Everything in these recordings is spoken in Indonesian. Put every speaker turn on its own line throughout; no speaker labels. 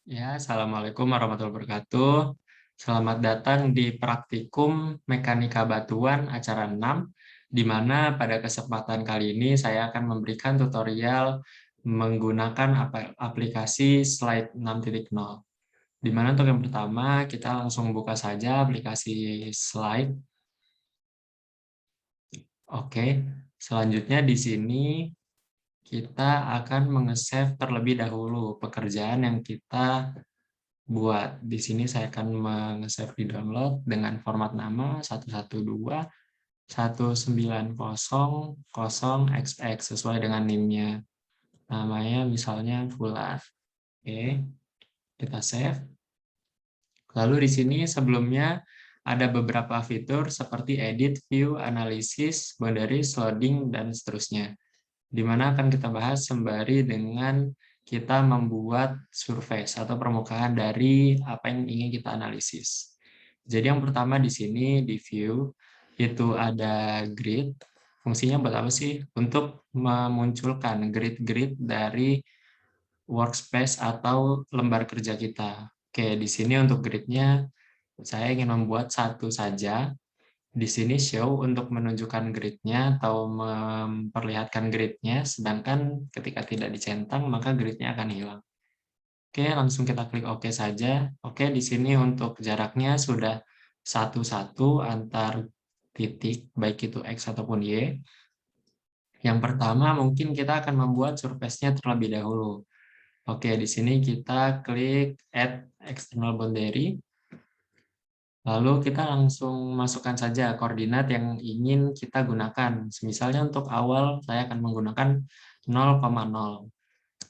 Ya, Assalamualaikum warahmatullahi wabarakatuh. Selamat datang di praktikum Mekanika Batuan acara 6, di mana pada kesempatan kali ini saya akan memberikan tutorial menggunakan aplikasi Slide 6.0. Di mana untuk yang pertama, kita langsung buka saja aplikasi Slide. Oke, selanjutnya di sini kita akan menge-save terlebih dahulu pekerjaan yang kita buat. Di sini saya akan meng-save di download dengan format nama 112.190.0xx sesuai dengan NIM-nya. Namanya misalnya Fulan. Oke, kita save. Lalu di sini sebelumnya ada beberapa fitur seperti edit, view, analisis, boundaries, loading, dan seterusnya. Di mana akan kita bahas sembari dengan kita membuat surface atau permukaan dari apa yang ingin kita analisis. Jadi yang pertama di sini di view itu ada grid. Fungsinya buat apa sih? Untuk memunculkan grid-grid dari workspace atau lembar kerja kita. Oke, di sini untuk gridnya saya ingin membuat satu saja. Di sini show untuk menunjukkan gridnya atau memperlihatkan gridnya, sedangkan ketika tidak dicentang maka gridnya akan hilang. Oke, langsung kita klik OK saja. Oke, di sini untuk jaraknya sudah satu-satu antar titik, baik itu X ataupun Y. Yang pertama mungkin kita akan membuat surface-nya terlebih dahulu. Oke, di sini kita klik Add External Boundary. Lalu kita langsung masukkan saja koordinat yang ingin kita gunakan. Misalnya untuk awal saya akan menggunakan 0,0.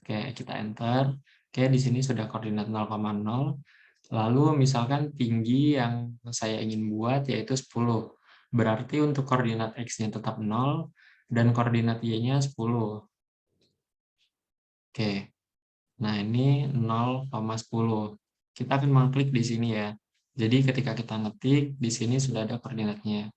Oke, kita enter. Oke, di sini sudah koordinat 0,0. Lalu misalkan tinggi yang saya ingin buat yaitu 10. Berarti untuk koordinat X-nya tetap 0 dan koordinat Y-nya 10. Oke. Nah, ini 0,10. Kita akan mengklik di sini ya. Jadi ketika kita ngetik, di sini sudah ada koordinatnya.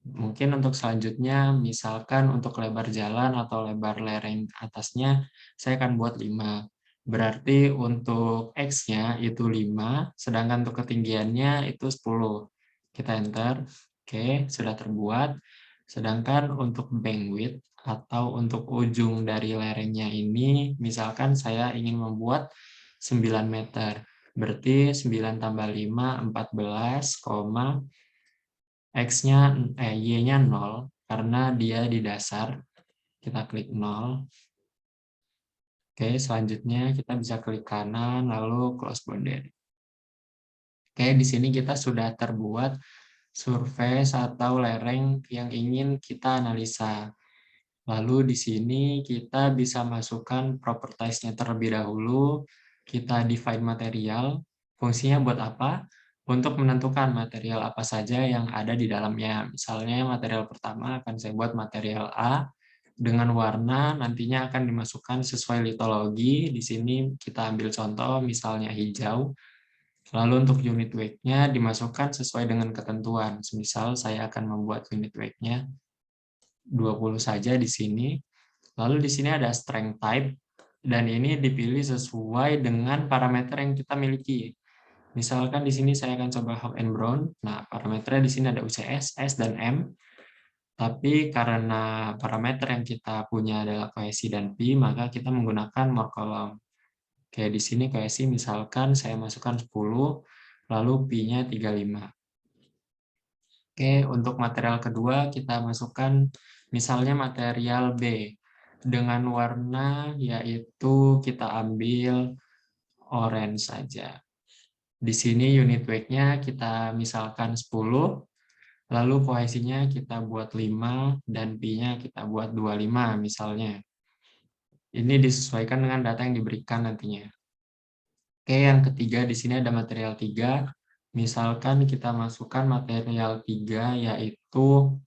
Mungkin untuk selanjutnya, misalkan untuk lebar jalan atau lebar lereng atasnya, saya akan buat 5. Berarti untuk X-nya itu 5, sedangkan untuk ketinggiannya itu 10. Kita enter. Oke, sudah terbuat. Sedangkan untuk bandwidth atau untuk ujung dari lerengnya ini, misalkan saya ingin membuat 9 meter. Berarti 9 tambah 5, 14, X-nya, Y-nya 0, karena dia di dasar. Kita klik 0. Oke, selanjutnya kita bisa klik kanan, lalu close boundary. Oke, di sini kita sudah terbuat surface atau lereng yang ingin kita analisa. Lalu di sini kita bisa masukkan properties-nya terlebih dahulu. Kita define material. Fungsinya buat apa? Untuk menentukan material apa saja yang ada di dalamnya. Misalnya material pertama akan saya buat material A dengan warna nantinya akan dimasukkan sesuai litologi. Di sini kita ambil contoh misalnya hijau. Lalu untuk unit weight-nya dimasukkan sesuai dengan ketentuan. Misal saya akan membuat unit weight-nya 20 saja di sini. Lalu di sini ada strength type, dan ini dipilih sesuai dengan parameter yang kita miliki. Misalkan di sini saya akan coba Hawk and Brown. Nah, parameternya di sini ada UCS, S, dan M. Tapi karena parameter yang kita punya adalah kohesi dan pi, maka kita menggunakan more column. Kayak di sini kohesi misalkan saya masukkan 10, lalu pi-nya 35. Oke, untuk material kedua kita masukkan misalnya material B dengan warna yaitu kita ambil orange saja. Di sini unit weight-nya kita misalkan 10, lalu kohesinya kita buat 5 dan pi-nya kita buat 25 misalnya. Ini disesuaikan dengan data yang diberikan nantinya. Oke, yang ketiga di sini ada material 3. Misalkan kita masukkan material 3 yaitu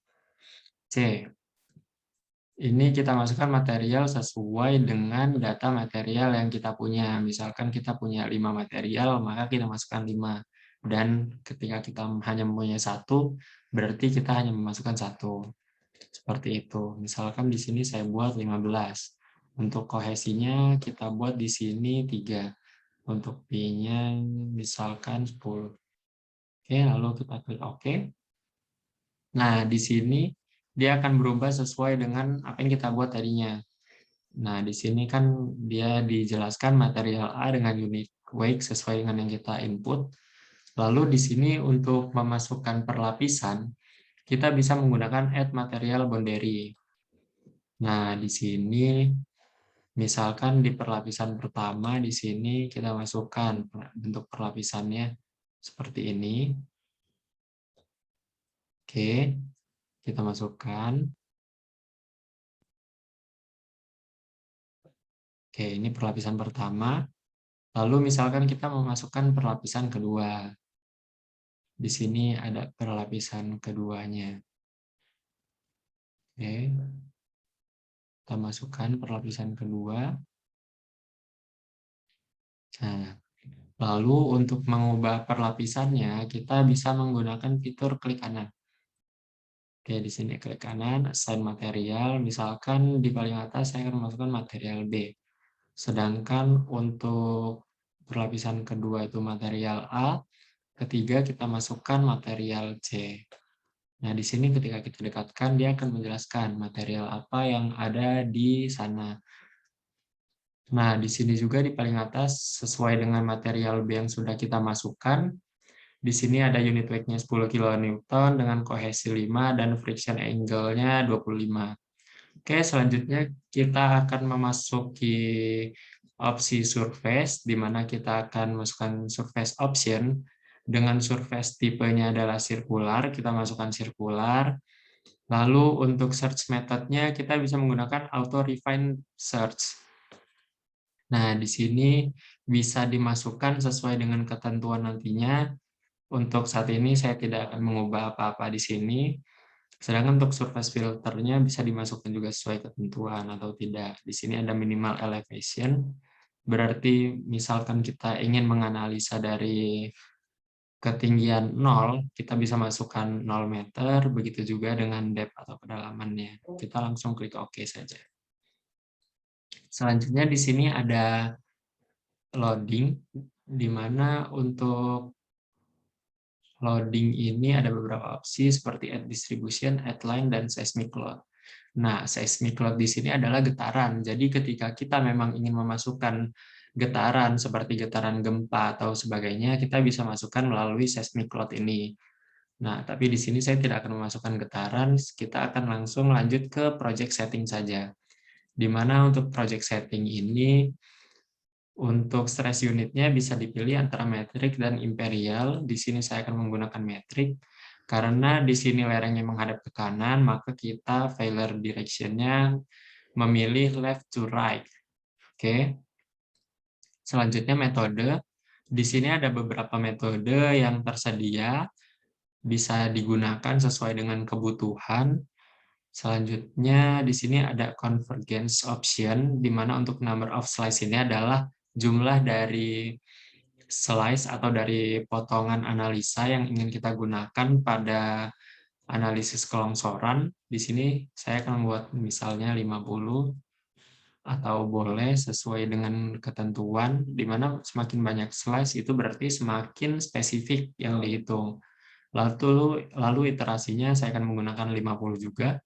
C. Ini kita masukkan material sesuai dengan data material yang kita punya. Misalkan kita punya 5 material, maka kita masukkan 5. Dan ketika kita hanya mempunyai 1, berarti kita hanya memasukkan 1. Seperti itu. Misalkan di sini saya buat 15. Untuk kohesinya kita buat di sini 3. Untuk pi-nya misalkan 10. Oke, lalu kita klik OK. Nah, di sini dia akan berubah sesuai dengan apa yang kita buat tadinya. Nah, di sini kan dia dijelaskan material A dengan unit weight sesuai dengan yang kita input. Lalu di sini untuk memasukkan perlapisan, kita bisa menggunakan add material boundary. Nah, di sini misalkan di perlapisan pertama di sini kita masukkan bentuk perlapisannya seperti ini. Oke, kita masukkan. Oke, ini perlapisan pertama. Lalu misalkan kita memasukkan perlapisan kedua. Di sini ada perlapisan keduanya. Oke, kita masukkan perlapisan kedua. Nah, lalu untuk mengubah perlapisannya, kita bisa menggunakan fitur klik kanan. Oke, di sini klik kanan, assign material. Misalkan di paling atas saya akan memasukkan material B. Sedangkan untuk perlapisan kedua itu material A, ketiga kita masukkan material C. Nah, di sini ketika kita dekatkan, dia akan menjelaskan material apa yang ada di sana. Nah, di sini juga di paling atas, sesuai dengan material B yang sudah kita masukkan, di sini ada unit weight-nya 10 kN dengan kohesi 5 dan friction angle-nya 25. Oke, selanjutnya kita akan memasuki opsi surface, di mana kita akan masukkan surface option. Dengan surface tipenya adalah sirkular, kita masukkan sirkular. Lalu untuk search methodnya kita bisa menggunakan auto refine search. Nah, di sini bisa dimasukkan sesuai dengan ketentuan nantinya. Untuk saat ini saya tidak akan mengubah apa-apa di sini. Sedangkan untuk surface filternya bisa dimasukkan juga sesuai ketentuan atau tidak. Di sini ada minimal elevation. Berarti misalkan kita ingin menganalisa dari ketinggian 0, kita bisa masukkan 0 meter, begitu juga dengan depth atau kedalamannya. Kita langsung klik OK saja. Selanjutnya di sini ada loading, di mana untuk loading ini ada beberapa opsi seperti add distribution, add line, dan seismic load. Nah, seismic load di sini adalah getaran. Jadi ketika kita memang ingin memasukkan getaran seperti getaran gempa atau sebagainya, kita bisa masukkan melalui seismic load ini. Nah, tapi di sini saya tidak akan memasukkan getaran, kita akan langsung lanjut ke project setting saja. Di mana untuk project setting ini, untuk stress unitnya bisa dipilih antara metrik dan imperial. Di sini saya akan menggunakan metrik. Karena di sini lerengnya menghadap ke kanan, maka kita failure direction-nya memilih left to right. Oke. Selanjutnya metode. Di sini ada beberapa metode yang tersedia, bisa digunakan sesuai dengan kebutuhan. Selanjutnya di sini ada convergence option, di mana untuk number of slice ini adalah jumlah dari slice atau dari potongan analisa yang ingin kita gunakan pada analisis kelongsoran. Di sini saya akan membuat misalnya 50, atau boleh sesuai dengan ketentuan, di mana semakin banyak slice itu berarti semakin spesifik yang dihitung. Lalu iterasinya saya akan menggunakan 50 juga.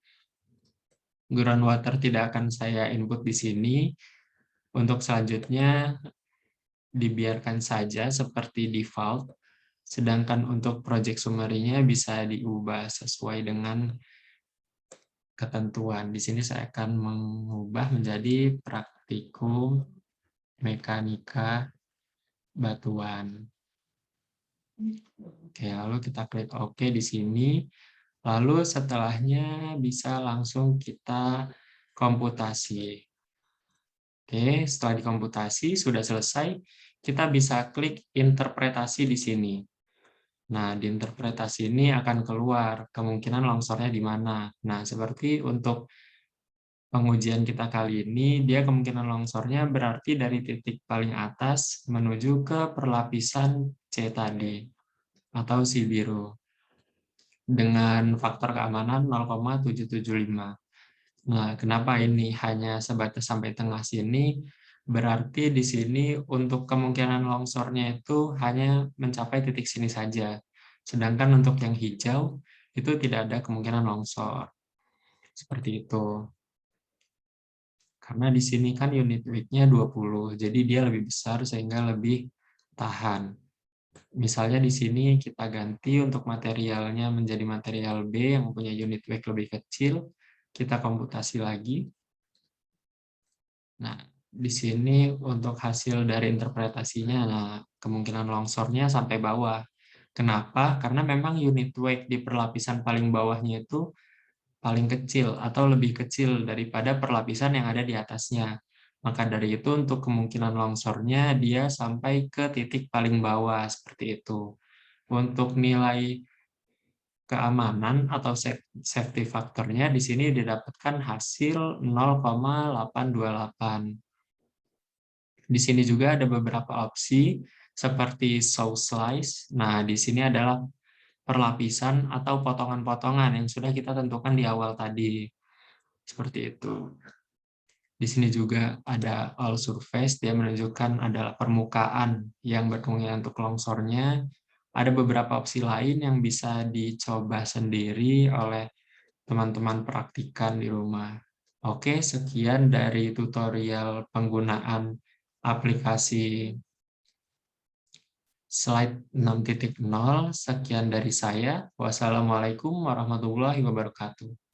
Groundwater tidak akan saya input di sini. Untuk selanjutnya dibiarkan saja seperti default. Sedangkan untuk project summary-nya bisa diubah sesuai dengan ketentuan. Di sini saya akan mengubah menjadi praktikum mekanika batuan. Oke, lalu kita klik OK di sini. Lalu setelahnya bisa langsung kita komputasi. Oke, setelah dikomputasi sudah selesai, kita bisa klik interpretasi di sini. Nah, di interpretasi ini akan keluar kemungkinan longsornya di mana. Nah, seperti untuk pengujian kita kali ini, dia kemungkinan longsornya berarti dari titik paling atas menuju ke perlapisan C tadi, atau si biru, dengan faktor keamanan 0,775. Nah, kenapa ini hanya sebatas sampai tengah sini? berarti di sini untuk kemungkinan longsornya itu hanya mencapai titik sini saja. Sedangkan untuk yang hijau, itu tidak ada kemungkinan longsor. Seperti itu. Karena di sini kan unit weight-nya 20, jadi dia lebih besar sehingga lebih tahan. Misalnya di sini kita ganti untuk materialnya menjadi material B yang mempunyai unit weight lebih kecil, kita komputasi lagi. Nah, di sini untuk hasil dari interpretasinya, nah kemungkinan longsornya sampai bawah. Kenapa? Karena memang unit weight di perlapisan paling bawahnya itu paling kecil atau lebih kecil daripada perlapisan yang ada di atasnya. Maka dari itu untuk kemungkinan longsornya dia sampai ke titik paling bawah seperti itu. Untuk nilai keamanan atau safety faktornya di sini didapatkan hasil 0,828. Di sini juga ada beberapa opsi seperti saw slice. Nah, di sini adalah perlapisan atau potongan-potongan yang sudah kita tentukan di awal tadi. Seperti itu. Di sini juga ada all surface, dia menunjukkan adalah permukaan yang berkemungkinan untuk longsornya. Ada beberapa opsi lain yang bisa dicoba sendiri oleh teman-teman praktikan di rumah. Oke, sekian dari tutorial penggunaan aplikasi slide 6.0. Sekian dari saya. Wassalamualaikum warahmatullahi wabarakatuh.